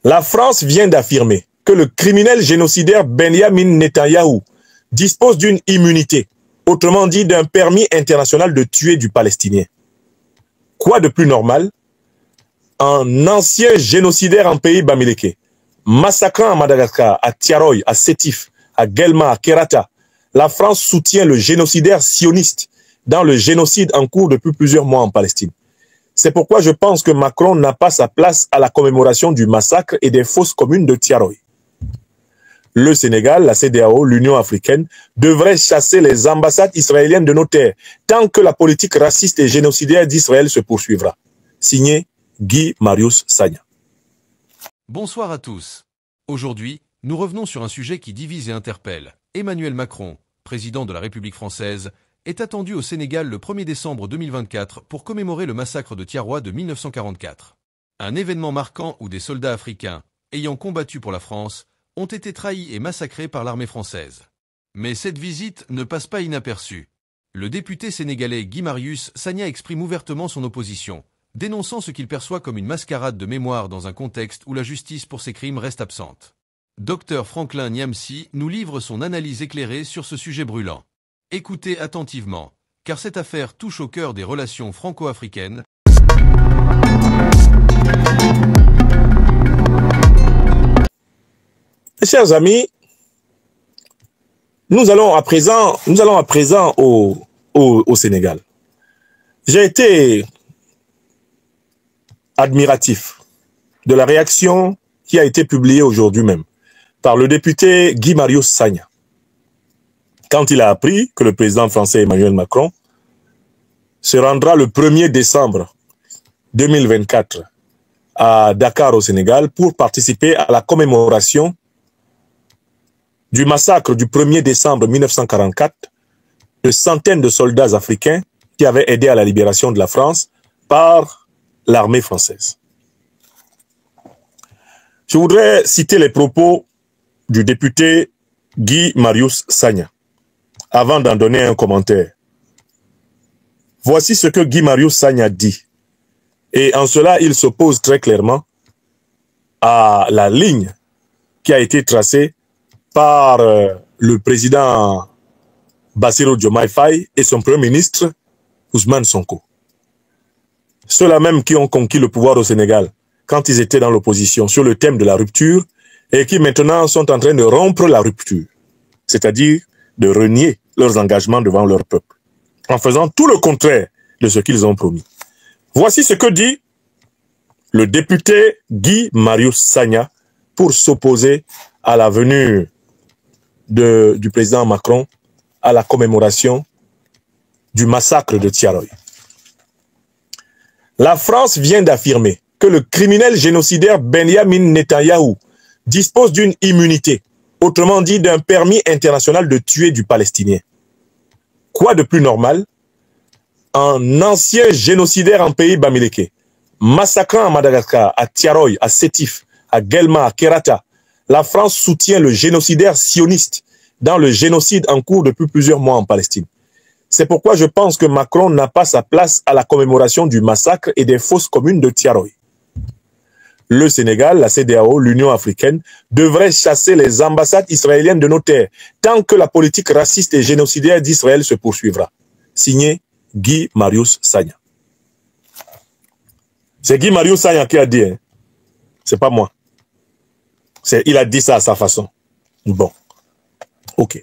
La France vient d'affirmer que le criminel génocidaire Benyamin Netanyahou dispose d'une immunité, autrement dit d'un permis international de tuer du Palestinien. Quoi de plus normal? Un ancien génocidaire en pays bamileke, massacrant à Madagascar, à Tiaroy, à Sétif, à Guelma, à Kerata, la France soutient le génocidaire sioniste dans le génocide en cours depuis plusieurs mois en Palestine. C'est pourquoi je pense que Macron n'a pas sa place à la commémoration du massacre et des fosses communes de Tiaroy. Le Sénégal, la CEDEAO, l'Union africaine devraient chasser les ambassades israéliennes de nos terres tant que la politique raciste et génocidaire d'Israël se poursuivra. Signé Guy Marius Sagna. Bonsoir à tous. Aujourd'hui, nous revenons sur un sujet qui divise et interpelle. Emmanuel Macron, président de la République française, est attendu au Sénégal le 1er décembre 2024 pour commémorer le massacre de Tiaroy de 1944. Un événement marquant où des soldats africains, ayant combattu pour la France, ont été trahis et massacrés par l'armée française. Mais cette visite ne passe pas inaperçue. Le député sénégalais Guy Marius Sagna exprime ouvertement son opposition, dénonçant ce qu'il perçoit comme une mascarade de mémoire dans un contexte où la justice pour ces crimes reste absente. Dr Franklin Nyamsi nous livre son analyse éclairée sur ce sujet brûlant. Écoutez attentivement, car cette affaire touche au cœur des relations franco-africaines. Mes chers amis, nous allons à présent au Sénégal. J'ai été admiratif de la réaction qui a été publiée aujourd'hui même par le député Guy Marius Sagna, quand il a appris que le président français Emmanuel Macron se rendra le 1er décembre 2024 à Dakar au Sénégal pour participer à la commémoration du massacre du 1er décembre 1944 de centaines de soldats africains qui avaient aidé à la libération de la France par l'armée française. Je voudrais citer les propos du député Guy Marius Sagna avant d'en donner un commentaire. Voici ce que Guy Marius Sagna dit. Et en cela, il s'oppose très clairement à la ligne qui a été tracée par le président Bassirou Diomaye Faye et son premier ministre Ousmane Sonko. Ceux-là même qui ont conquis le pouvoir au Sénégal quand ils étaient dans l'opposition sur le thème de la rupture et qui maintenant sont en train de rompre la rupture, c'est-à-dire de renier leurs engagements devant leur peuple, en faisant tout le contraire de ce qu'ils ont promis. Voici ce que dit le député Guy Marius Sagna pour s'opposer à la venue du président Macron à la commémoration du massacre de Tiaroy. La France vient d'affirmer que le criminel génocidaire Benyamin Netanyahou dispose d'une immunité, autrement dit d'un permis international de tuer du Palestinien. Quoi de plus normal? Un ancien génocidaire en pays bamileke, massacrant à Madagascar, à Tiaroy, à Sétif, à Guelma, à Kerata, la France soutient le génocidaire sioniste dans le génocide en cours depuis plusieurs mois en Palestine. C'est pourquoi je pense que Macron n'a pas sa place à la commémoration du massacre et des fosses communes de Tiaroy. Le Sénégal, la CEDEAO, l'Union africaine devraient chasser les ambassades israéliennes de nos terres tant que la politique raciste et génocidaire d'Israël se poursuivra. Signé Guy Marius Sagna. C'est Guy Marius Sagna qui a dit, hein. C'est pas moi. Il a dit ça à sa façon. Bon. Ok.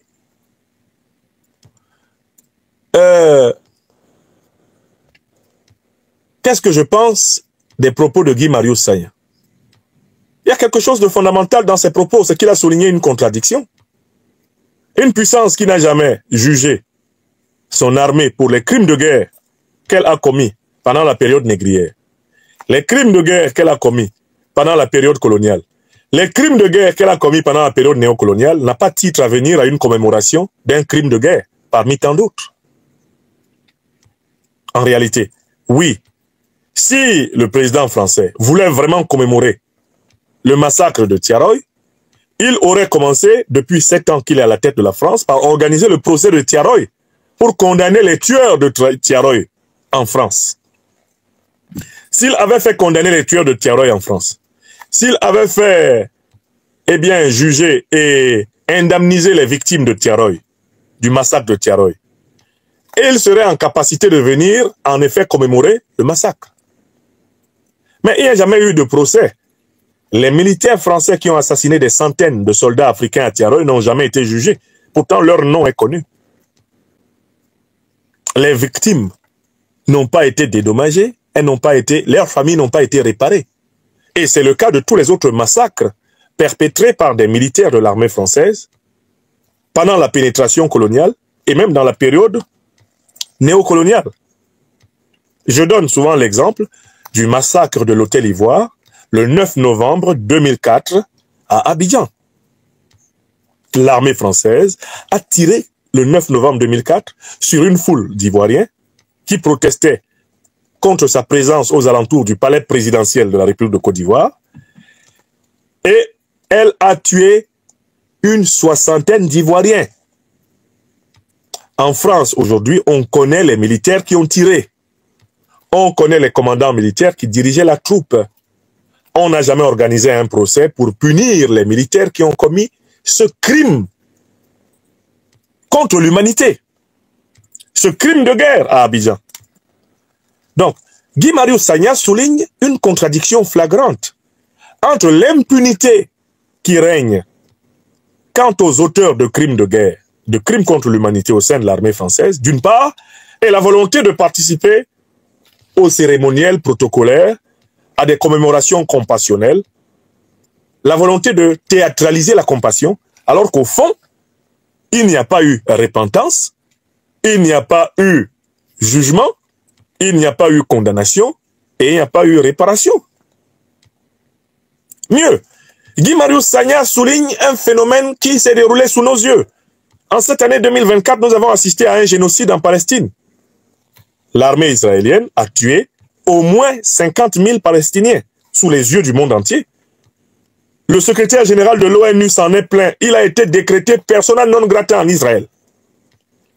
Qu'est-ce que je pense des propos de Guy Marius Sagna? Il y a quelque chose de fondamental dans ses propos, c'est qu'il a souligné une contradiction. Une puissance qui n'a jamais jugé son armée pour les crimes de guerre qu'elle a commis pendant la période négrière, les crimes de guerre qu'elle a commis pendant la période coloniale, les crimes de guerre qu'elle a commis pendant la période néocoloniale n'a pas titre à venir à une commémoration d'un crime de guerre parmi tant d'autres. En réalité, oui, si le président français voulait vraiment commémorer le massacre de Tiaroy, il aurait commencé, depuis 7 ans qu'il est à la tête de la France, par organiser le procès de Tiaroy pour condamner les tueurs de Tiaroy en France. S'il avait fait condamner les tueurs de Tiaroy en France, s'il avait fait, eh bien, juger et indemniser les victimes de Tiaroy, du massacre de Tiaroy, et il serait en capacité de venir, en effet, commémorer le massacre. Mais il n'y a jamais eu de procès. Les militaires français qui ont assassiné des centaines de soldats africains à Tiaroy n'ont jamais été jugés. Pourtant, leur nom est connu. Les victimes n'ont pas été dédommagées, leurs familles n'ont pas été réparées. Et c'est le cas de tous les autres massacres perpétrés par des militaires de l'armée française pendant la pénétration coloniale et même dans la période néocoloniale. Je donne souvent l'exemple du massacre de l'Hôtel Ivoire le 9 novembre 2004 à Abidjan. L'armée française a tiré le 9 novembre 2004 sur une foule d'Ivoiriens qui protestaient contre sa présence aux alentours du palais présidentiel de la République de Côte d'Ivoire, et elle a tué une soixantaine d'Ivoiriens. En France, aujourd'hui, on connaît les militaires qui ont tiré. On connaît les commandants militaires qui dirigeaient la troupe. On n'a jamais organisé un procès pour punir les militaires qui ont commis ce crime contre l'humanité. Ce crime de guerre à Abidjan. Donc, Guy Marius Sagna souligne une contradiction flagrante entre l'impunité qui règne quant aux auteurs de crimes de guerre, de crimes contre l'humanité au sein de l'armée française, d'une part, et la volonté de participer aux cérémoniels protocolaires, à des commémorations compassionnelles, la volonté de théâtraliser la compassion, alors qu'au fond, il n'y a pas eu repentance, il n'y a pas eu jugement, il n'y a pas eu condamnation et il n'y a pas eu réparation. Mieux, Guy Marius Sagna souligne un phénomène qui s'est déroulé sous nos yeux. En cette année 2024, nous avons assisté à un génocide en Palestine. L'armée israélienne a tué au moins 50 000 Palestiniens sous les yeux du monde entier. Le secrétaire général de l'ONU s'en est plaint. Il a été décrété persona non grata en Israël.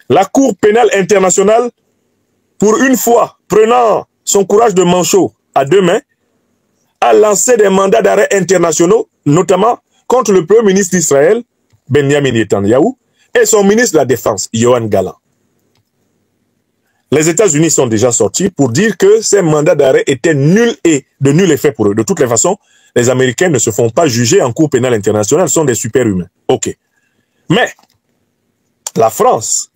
La Cour pénale internationale, pour une fois, prenant son courage de manchot à deux mains, a lancé des mandats d'arrêt internationaux, notamment contre le premier ministre d'Israël, Benjamin Netanyahu, et son ministre de la Défense, Yoav Gallant. Les États-Unis sont déjà sortis pour dire que ces mandats d'arrêt étaient nuls et de nul effet pour eux. De toutes les façons, les Américains ne se font pas juger en Cour pénale internationale, sont des super-humains. Ok. Mais la France,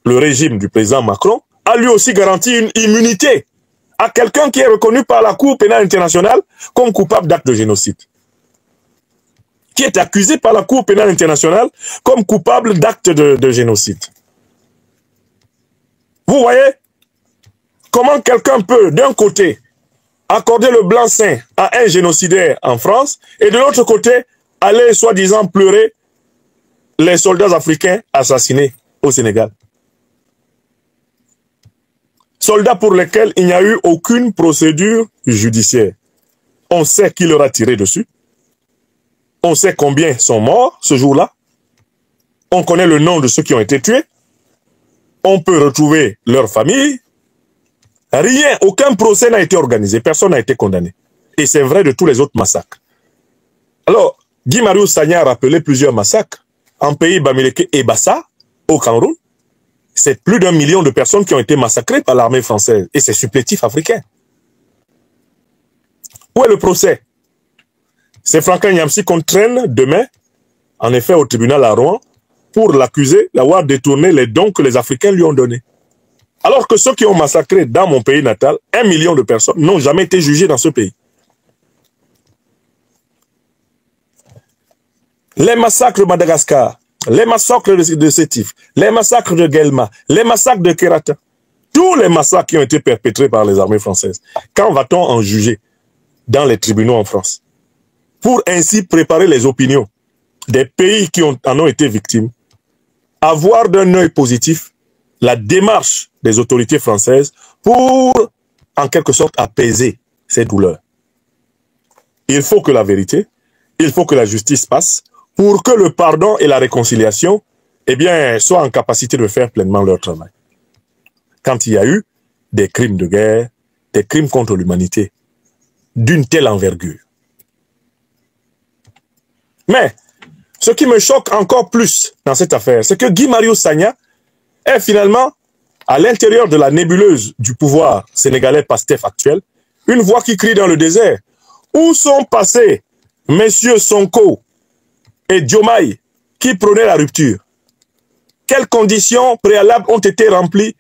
le régime du président Macron, a lui aussi garanti une immunité à quelqu'un qui est reconnu par la Cour pénale internationale comme coupable d'acte de génocide. Qui est accusé par la Cour pénale internationale comme coupable d'acte de génocide. Vous voyez comment quelqu'un peut, d'un côté, accorder le blanc-seing à un génocidaire en France et de l'autre côté, aller soi-disant pleurer les soldats africains assassinés au Sénégal. Soldats pour lesquels il n'y a eu aucune procédure judiciaire. On sait qui leur a tiré dessus. On sait combien sont morts ce jour-là. On connaît le nom de ceux qui ont été tués. On peut retrouver leur famille. Rien, aucun procès n'a été organisé. Personne n'a été condamné. Et c'est vrai de tous les autres massacres. Alors, Guy Marius Sagna a rappelé plusieurs massacres. En pays Bamileke et Bassa, au Cameroun, c'est plus d'1 million de personnes qui ont été massacrées par l'armée française. Et c'est supplétif africain. Où est le procès? C'est Franklin Nyamsi qu'on traîne demain, en effet, au tribunal à Rouen, pour l'accuser d'avoir détourné les dons que les Africains lui ont donnés. Alors que ceux qui ont massacré dans mon pays natal, 1 million de personnes, n'ont jamais été jugés dans ce pays. Les massacres de Madagascar, les massacres de Sétif, les massacres de Guelma, les massacres de Kerata, tous les massacres qui ont été perpétrés par les armées françaises, quand va-t-on en juger dans les tribunaux en France? Pour ainsi préparer les opinions des pays qui en ont été victimes, avoir d'un œil positif la démarche des autorités françaises pour, en quelque sorte, apaiser ces douleurs. Il faut que la vérité, il faut que la justice passe pour que le pardon et la réconciliation, eh bien, soient en capacité de faire pleinement leur travail. Quand il y a eu des crimes de guerre, des crimes contre l'humanité, d'une telle envergure, Mais ce qui me choque encore plus dans cette affaire, c'est que Guy Marius Sagna est finalement, à l'intérieur de la nébuleuse du pouvoir sénégalais PASTEF actuel, une voix qui crie dans le désert. Où sont passés messieurs Sonko et Diomaye qui prônaient la rupture? Quelles conditions préalables ont été remplies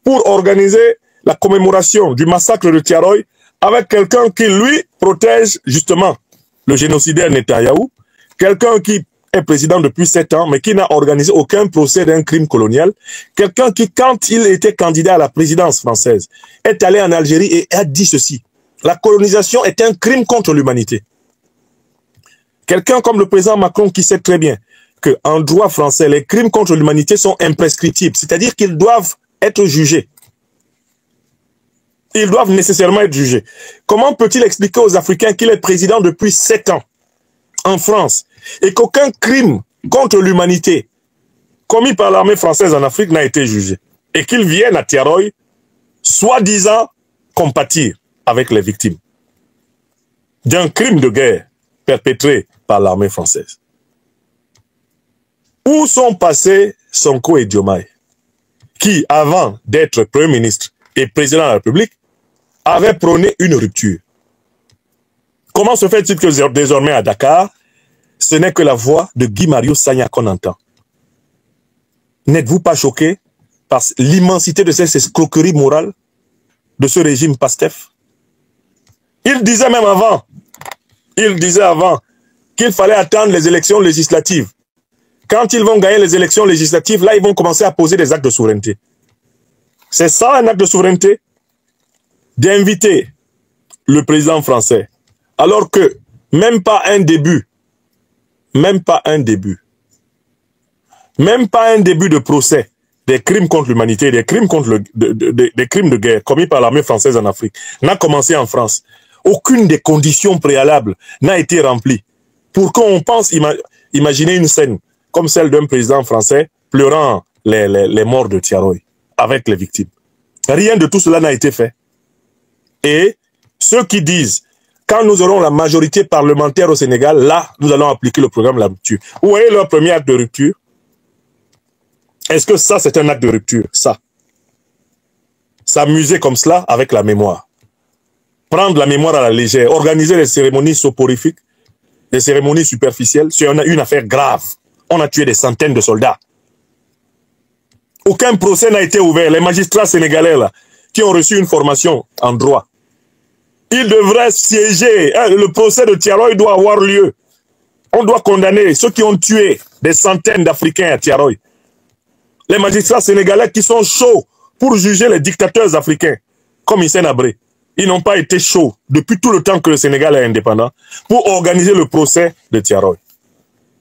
pour organiser la commémoration du massacre de Tiaroy avec quelqu'un qui, lui, protège justement le génocidaire Netanyahou, quelqu'un qui est président depuis 7 ans, mais qui n'a organisé aucun procès d'un crime colonial, quelqu'un qui, quand il était candidat à la présidence française, est allé en Algérie et a dit ceci: la colonisation est un crime contre l'humanité. Quelqu'un comme le président Macron qui sait très bien qu'en droit français, les crimes contre l'humanité sont imprescriptibles, c'est-à-dire qu'ils doivent être jugés. Ils doivent nécessairement être jugés. Comment peut-il expliquer aux Africains qu'il est président depuis 7 ans en France et qu'aucun crime contre l'humanité commis par l'armée française en Afrique n'a été jugé et qu'il vienne à Tiaroy, soi-disant, compatir avec les victimes d'un crime de guerre perpétré par l'armée française? Où sont passés Sonko et Diomaye, qui, avant d'être Premier ministre et président de la République, avaient prôné une rupture? Comment se fait-il que désormais à Dakar, ce n'est que la voix de Guy Marius Sagna qu'on entend? N'êtes-vous pas choqué par l'immensité de ces escroqueries morales de ce régime PASTEF? Il disait même avant, qu'il fallait attendre les élections législatives. Quand ils vont gagner les élections législatives, là, ils vont commencer à poser des actes de souveraineté. C'est ça un acte de souveraineté? D'inviter le président français, alors que même pas un début de procès des crimes contre l'humanité, des crimes des crimes de guerre commis par l'armée française en Afrique n'a commencé en France. Aucune des conditions préalables n'a été remplie pour qu'on pense imaginer une scène comme celle d'un président français pleurant les morts de Tiaroy avec les victimes. Rien de tout cela n'a été fait. Et ceux qui disent, quand nous aurons la majorité parlementaire au Sénégal, là, nous allons appliquer le programme de la rupture. Où est leur premier acte de rupture? Est-ce que ça, c'est un acte de rupture? Ça. S'amuser comme cela avec la mémoire. Prendre la mémoire à la légère. Organiser des cérémonies soporifiques, des cérémonies superficielles, c'est une affaire grave. On a tué des centaines de soldats. Aucun procès n'a été ouvert. Les magistrats sénégalais, là, qui ont reçu une formation en droit, ils devraient siéger. Le procès de Tiaroy doit avoir lieu. On doit condamner ceux qui ont tué des centaines d'Africains à Tiaroy. Les magistrats sénégalais qui sont chauds pour juger les dictateurs africains, comme Hissène Habré, ils n'ont pas été chauds depuis tout le temps que le Sénégal est indépendant pour organiser le procès de Tiaroy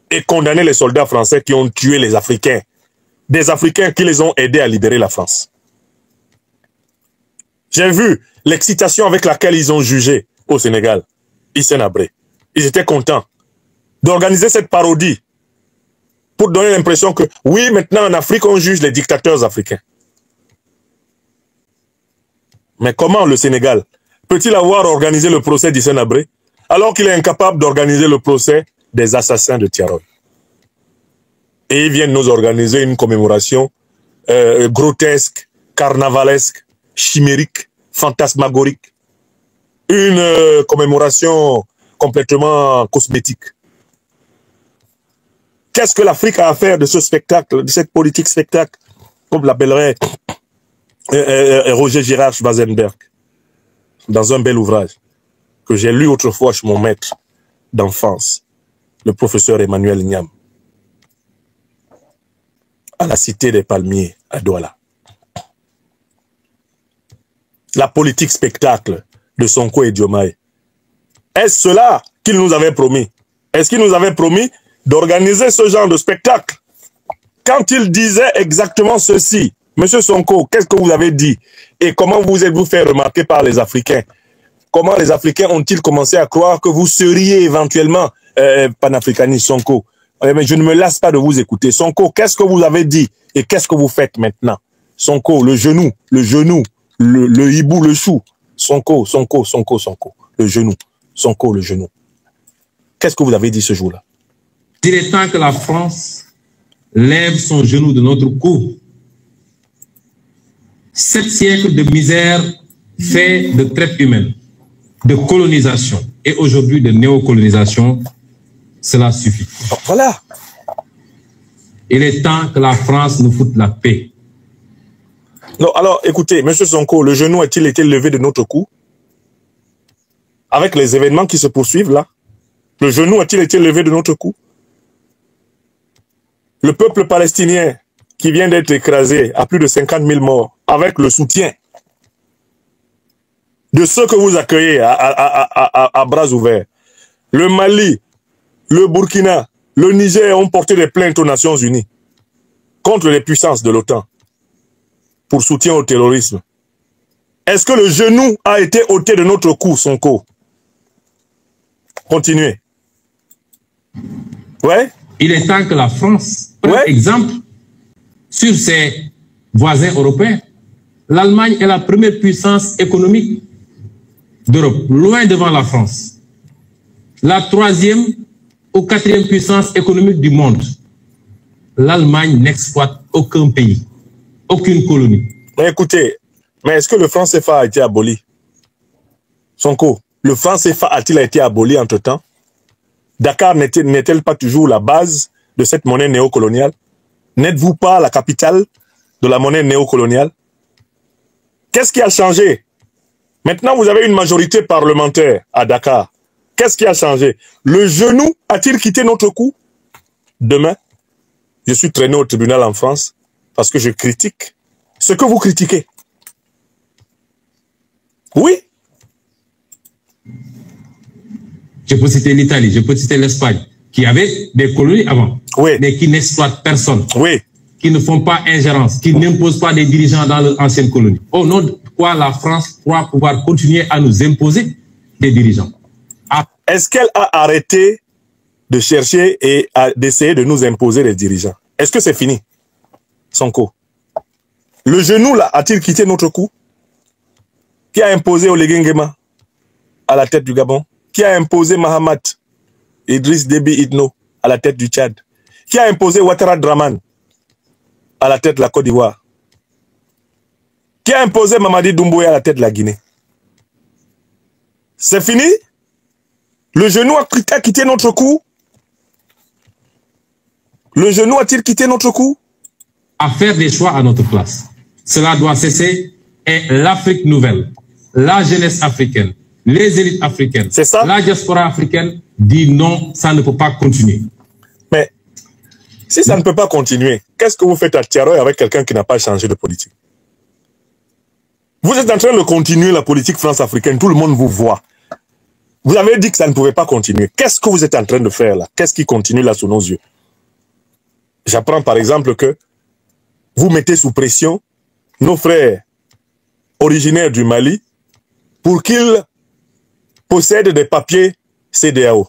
et condamner les soldats français qui ont tué les Africains, des Africains qui les ont aidés à libérer la France. J'ai vu l'excitation avec laquelle ils ont jugé au Sénégal Hissène Habré. Ils étaient contents d'organiser cette parodie pour donner l'impression que, oui, maintenant en Afrique, on juge les dictateurs africains. Mais comment le Sénégal peut-il avoir organisé le procès d'Hissène Habré alors qu'il est incapable d'organiser le procès des assassins de Tiaroy? Et ils viennent nous organiser une commémoration grotesque, carnavalesque, chimérique, fantasmagorique. Une commémoration complètement cosmétique. Qu'est-ce que l'Afrique a à faire de ce spectacle, de cette politique spectacle, comme l'appellerait Roger Girard Schwarzenberg, dans un bel ouvrage que j'ai lu autrefois chez mon maître d'enfance, le professeur Emmanuel Niam, à la Cité des Palmiers, à Douala. La politique spectacle de Sonko et Diomaye. Est-ce cela qu'il nous avait promis? Est-ce qu'il nous avait promis d'organiser ce genre de spectacle? Quand il disait exactement ceci, Monsieur Sonko, qu'est-ce que vous avez dit? Et comment vous êtes-vous fait remarquer par les Africains? Comment les Africains ont-ils commencé à croire que vous seriez éventuellement panafricaniste, Sonko? Mais je ne me lasse pas de vous écouter. Sonko, qu'est-ce que vous avez dit? Et qu'est-ce que vous faites maintenant? Sonko, le genou, le hibou, le chou. Sonko, le genou. Sonko, le genou. Qu'est-ce que vous avez dit ce jour-là? Il est temps que la France lève son genou de notre cou. 7 siècles de misère faits de traite humaine, de colonisation et aujourd'hui de néocolonisation, cela suffit. Voilà. Il est temps que la France nous foute la paix. Non, alors, écoutez, M. Sonko, le genou a-t-il été levé de notre cou? Avec les événements qui se poursuivent là, le genou a-t-il été levé de notre cou? Le peuple palestinien qui vient d'être écrasé à plus de 50 000 morts, avec le soutien de ceux que vous accueillez à bras ouverts. Le Mali, le Burkina, le Niger ont porté des plaintes aux Nations Unies contre les puissances de l'OTAN pour soutien au terrorisme. Est-ce que le genou a été ôté de notre cou, Sonko? Continuez. Ouais. Il est temps que la France prenne exemple sur ses voisins européens. L'Allemagne est la première puissance économique d'Europe, loin devant la France. La 3e ou 4e puissance économique du monde. L'Allemagne n'exploite aucun pays, aucune colonie. Mais écoutez, mais est-ce que le franc CFA a été aboli? Sonko, le franc CFA a-t-il été aboli entre-temps? Dakar n'est-elle pas toujours la base de cette monnaie néocoloniale? N'êtes-vous pas la capitale de la monnaie néocoloniale? Qu'est-ce qui a changé? Maintenant, vous avez une majorité parlementaire à Dakar. Qu'est-ce qui a changé? Le genou a-t-il quitté notre cou? Demain, je suis traîné au tribunal en France parce que je critique ce que vous critiquez. Oui. Je peux citer l'Italie, je peux citer l'Espagne, qui avait des colonies avant, mais qui n'exploitent personne, qui ne font pas ingérence, qui n'imposent pas des dirigeants dans leur ancienne colonie. Au nom de quoi la France croit pouvoir continuer à nous imposer des dirigeants? Est-ce qu'elle a arrêté de chercher et d'essayer de nous imposer des dirigeants? Est-ce que c'est fini, Sonko? Le genou, là, a-t-il quitté notre cou? Qui a imposé Oligui Nguema à la tête du Gabon? Qui a imposé Mahamat Idriss Déby Itno à la tête du Tchad? Qui a imposé Ouattara Draman à la tête de la Côte d'Ivoire? Qui a imposé Mamadi Doumbouya à la tête de la Guinée? C'est fini? Le genou a quitté notre cou? Le genou a-t-il quitté notre cou? À faire des choix à notre place. Cela doit cesser. Et l'Afrique nouvelle, la jeunesse africaine, les élites africaines, la diaspora africaine dit non, ça ne peut pas continuer. Mais si ça ne peut pas continuer, qu'est-ce que vous faites à Tiaroy avec quelqu'un qui n'a pas changé de politique? Vous êtes en train de continuer la politique france-africaine, tout le monde vous voit. Vous avez dit que ça ne pouvait pas continuer. Qu'est-ce que vous êtes en train de faire là? Qu'est-ce qui continue là sous nos yeux? J'apprends par exemple que vous mettez sous pression nos frères originaires du Mali pour qu'ils possèdent des papiers CEDEAO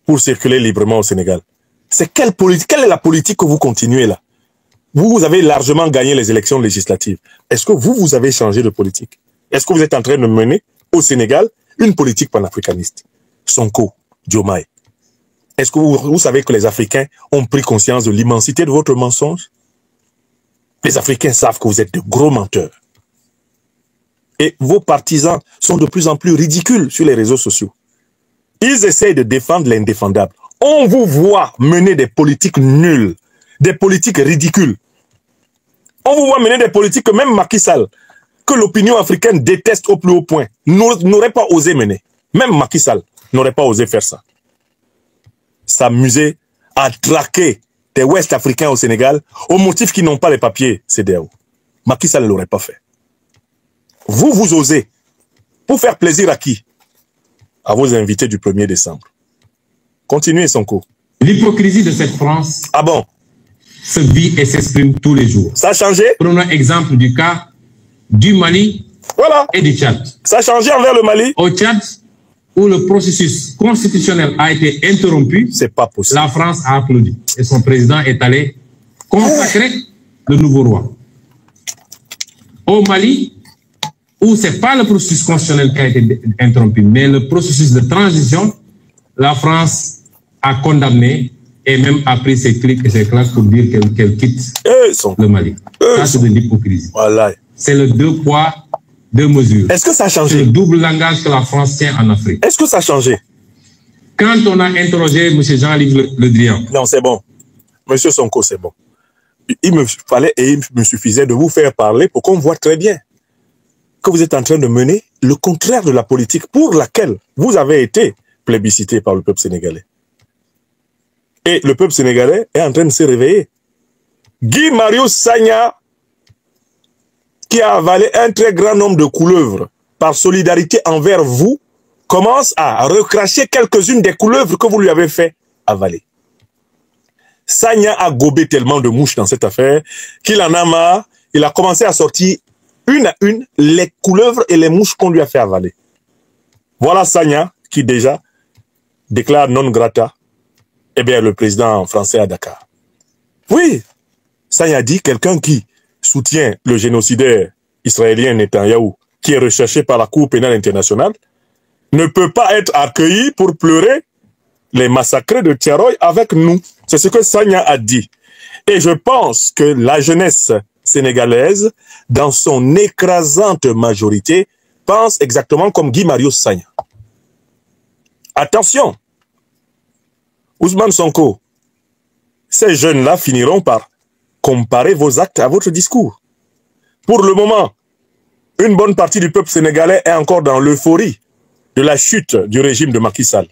pour circuler librement au Sénégal. C'est quelle est la politique que vous continuez là? Vous avez largement gagné les élections législatives. Est-ce que vous avez changé de politique? Est-ce que vous êtes en train de mener au Sénégal une politique panafricaniste? Sonko, Diomaye, est-ce que vous savez que les Africains ont pris conscience de l'immensité de votre mensonge? Les Africains savent que vous êtes de gros menteurs. Et vos partisans sont de plus en plus ridicules sur les réseaux sociaux. Ils essayent de défendre l'indéfendable. On vous voit mener des politiques nulles, des politiques ridicules. On vous voit mener des politiques que même Macky Sall, que l'opinion africaine déteste au plus haut point, n'aurait pas osé mener. Même Macky Sall n'aurait pas osé faire ça. S'amuser à traquer des Ouest-Africains au Sénégal au motif qu'ils n'ont pas les papiers CEDEAO. Macky Sall ne l'aurait pas fait. Vous osez. Pour faire plaisir à qui? À vos invités du 1er décembre. Continuez, Sonko. L'hypocrisie de cette France se vit et s'exprime tous les jours. Ça a changé? Prenons exemple du cas du Mali et du Tchad. Ça a changé envers le Mali? Au Tchad, où le processus constitutionnel a été interrompu, c'est pas possible. La France a applaudi et son président est allé consacrer le nouveau roi. Au Mali, où ce n'est pas le processus constitutionnel qui a été interrompu, mais le processus de transition, la France a condamné et même a pris ses clics et ses claques pour dire qu'elle quitte le Mali. Ça, c'est de l'hypocrisie. Voilà. C'est le deux poids, deux mesures. Est-ce que ça a changé? C'est le double langage que la France tient en Afrique. Est-ce que ça a changé? Quand on a interrogé M. Jean-Yves Le Drian. Non, c'est bon. Monsieur Sonko, c'est bon. Il me fallait et il me suffisait de vous faire parler pour qu'on voit très bien que vous êtes en train de mener le contraire de la politique pour laquelle vous avez été plébiscité par le peuple sénégalais. Et le peuple sénégalais est en train de se réveiller. Guy Marius Sagna, qui a avalé un très grand nombre de couleuvres par solidarité envers vous, commence à recracher quelques-unes des couleuvres que vous lui avez fait avaler. Sagna a gobé tellement de mouches dans cette affaire qu'il en a marre. Il a commencé à sortir une à une les couleuvres et les mouches qu'on lui a fait avaler. Voilà Sagna qui déjà déclare non grata, eh bien, le président français à Dakar. Oui, Sagna dit quelqu'un qui soutient le génocidaire israélien Netanyahou, qui est recherché par la Cour pénale internationale, ne peut pas être accueilli pour pleurer les massacres de Tiaroy avec nous. C'est ce que Sagna a dit. Et je pense que la jeunesse sénégalaise, dans son écrasante majorité, pense exactement comme Guy Marius Sagna. Attention, Ousmane Sonko, ces jeunes-là finiront par comparer vos actes à votre discours. Pour le moment, une bonne partie du peuple sénégalais est encore dans l'euphorie de la chute du régime de Macky Sall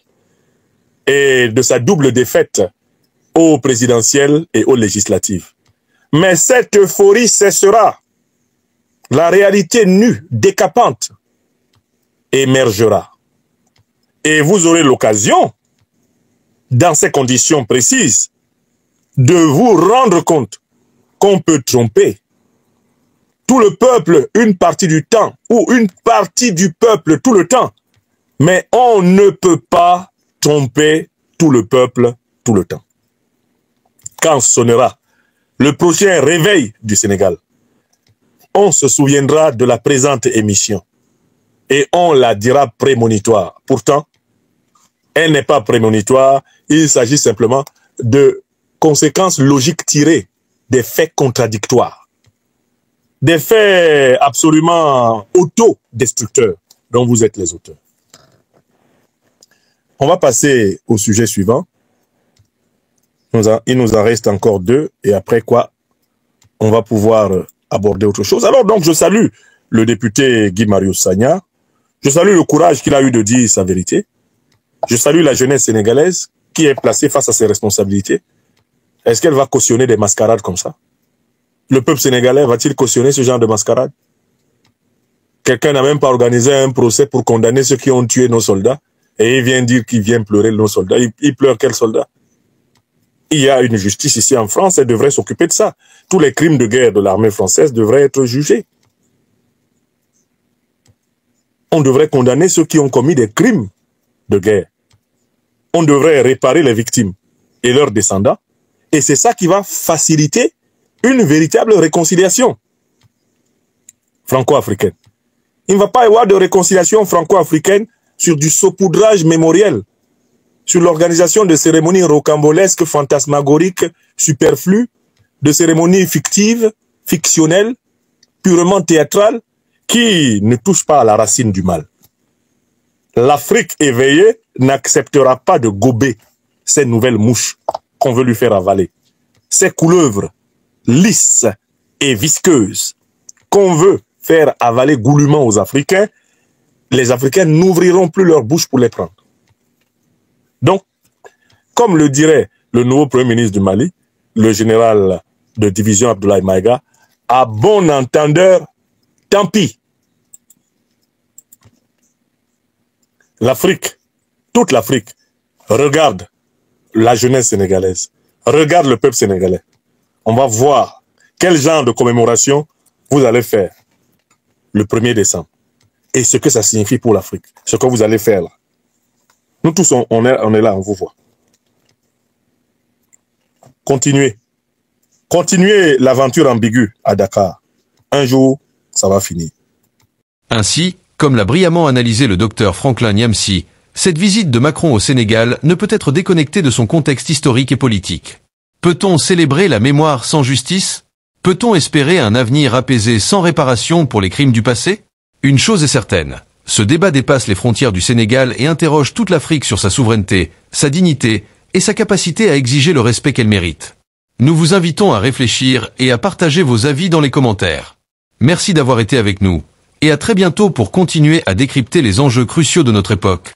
et de sa double défaite aux présidentielles et aux législatives. Mais cette euphorie cessera. La réalité nue, décapante, émergera. Et vous aurez l'occasion, dans ces conditions précises, de vous rendre compte qu'on peut tromper tout le peuple une partie du temps, ou une partie du peuple tout le temps. Mais on ne peut pas tromper tout le peuple tout le temps. Quand sonnera le prochain réveil du Sénégal, on se souviendra de la présente émission et on la dira prémonitoire. Pourtant, elle n'est pas prémonitoire, il s'agit simplement de conséquences logiques tirées des faits contradictoires, des faits absolument autodestructeurs dont vous êtes les auteurs. On va passer au sujet suivant. Il nous en reste encore 2 et après quoi, on va pouvoir aborder autre chose. Alors donc, je salue le député Guy Marius Sagna. Je salue le courage qu'il a eu de dire sa vérité. Je salue la jeunesse sénégalaise qui est placée face à ses responsabilités. Est-ce qu'elle va cautionner des mascarades comme ça? Le peuple sénégalais va-t-il cautionner ce genre de mascarade? Quelqu'un n'a même pas organisé un procès pour condamner ceux qui ont tué nos soldats. Et il vient dire qu'il vient pleurer nos soldats. Il pleure quel soldat? Il y a une justice ici en France, elle devrait s'occuper de ça. Tous les crimes de guerre de l'armée française devraient être jugés. On devrait condamner ceux qui ont commis des crimes de guerre. On devrait réparer les victimes et leurs descendants. Et c'est ça qui va faciliter une véritable réconciliation franco-africaine. Il ne va pas y avoir de réconciliation franco-africaine sur du saupoudrage mémoriel, sur l'organisation de cérémonies rocambolesques, fantasmagoriques, superflues, de cérémonies fictives, fictionnelles, purement théâtrales, qui ne touchent pas à la racine du mal. L'Afrique éveillée n'acceptera pas de gober ces nouvelles mouches qu'on veut lui faire avaler. Ces couleuvres lisses et visqueuses qu'on veut faire avaler goulûment aux Africains, les Africains n'ouvriront plus leur bouche pour les prendre. Donc, comme le dirait le nouveau Premier ministre du Mali, le général de division Abdoulaye Maïga, à bon entendeur, tant pis. L'Afrique, toute l'Afrique, regarde la jeunesse sénégalaise, regarde le peuple sénégalais. On va voir quel genre de commémoration vous allez faire le 1er décembre. Et ce que ça signifie pour l'Afrique, ce que vous allez faire là. Nous tous, on est là, on vous voit. Continuez. Continuez l'aventure ambiguë à Dakar. Un jour, ça va finir. Ainsi, comme l'a brillamment analysé le docteur Franklin Nyamsi, Cette visite de Macron au Sénégal ne peut être déconnectée de son contexte historique et politique. Peut-on célébrer la mémoire sans justice? Peut-on espérer un avenir apaisé sans réparation pour les crimes du passé? Une chose est certaine, ce débat dépasse les frontières du Sénégal et interroge toute l'Afrique sur sa souveraineté, sa dignité et sa capacité à exiger le respect qu'elle mérite. Nous vous invitons à réfléchir et à partager vos avis dans les commentaires. Merci d'avoir été avec nous, et à très bientôt pour continuer à décrypter les enjeux cruciaux de notre époque.